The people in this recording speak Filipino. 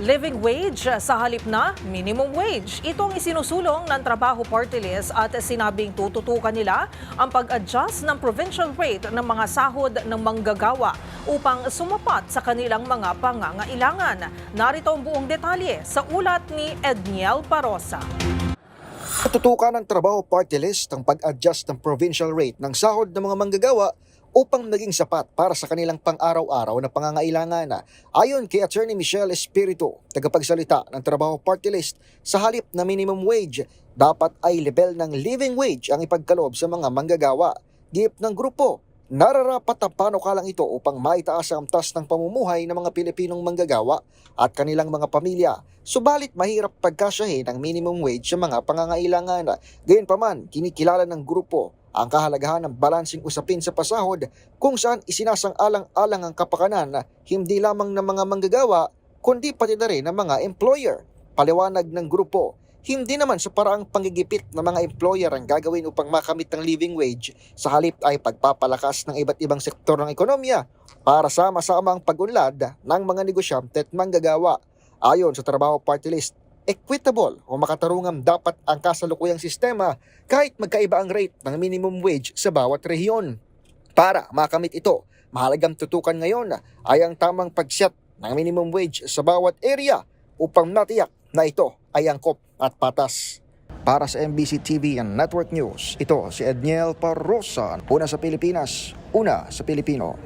Living wage sa halip na minimum wage. Itong isinusulong ng Trabaho Party List at sinabing tututukan nila ang pag-adjust ng provincial rate ng mga sahod ng manggagawa upang sumapat sa kanilang mga pangangailangan. Narito ang buong detalye sa ulat ni Edniel Parosa. Tutukan ng Trabaho Party List ang pag-adjust ng provincial rate ng sahod ng mga manggagawa upang maging sapat para sa kanilang pang-araw-araw na pangangailangan. Ayon kay Attorney Michelle Espiritu, tagapagsalita ng Trabaho Party List, sa halip na minimum wage, dapat ay level ng living wage ang ipagkaloob sa mga manggagawa. Giyip ng grupo, nararapat ang panukalang ito upang maitaas ang antas ng pamumuhay ng mga Pilipinong manggagawa at kanilang mga pamilya. Subalit mahirap pagkasyahin ang minimum wage sa mga pangangailangan. Gayunpaman, kinikilala ng grupo ang kahalagahan ng balansing usapin sa pasahod kung saan isinasang-alang-alang ang kapakanan hindi lamang ng mga manggagawa kundi pati na rin ng mga employer. Paliwanag ng grupo, hindi naman sa paraang panggigipit ng mga employer ang gagawin upang makamit ang living wage, sa halip ay pagpapalakas ng iba't ibang sektor ng ekonomiya para sama-sama ang pag-unlad ng mga negosyante at manggagawa. Ayon sa Trabaho Party List, equitable o makatarungang dapat ang kasalukuyang sistema kahit magkaiba ang rate ng minimum wage sa bawat rehiyon. Para makamit ito, mahalagang tutukan ngayon ay ang tamang pag-set ng minimum wage sa bawat area upang matiyak na ito ay angkop at patas. Para sa MBC TV and Network News, ito si Edniel Parosa. Una sa Pilipinas, una sa Pilipino.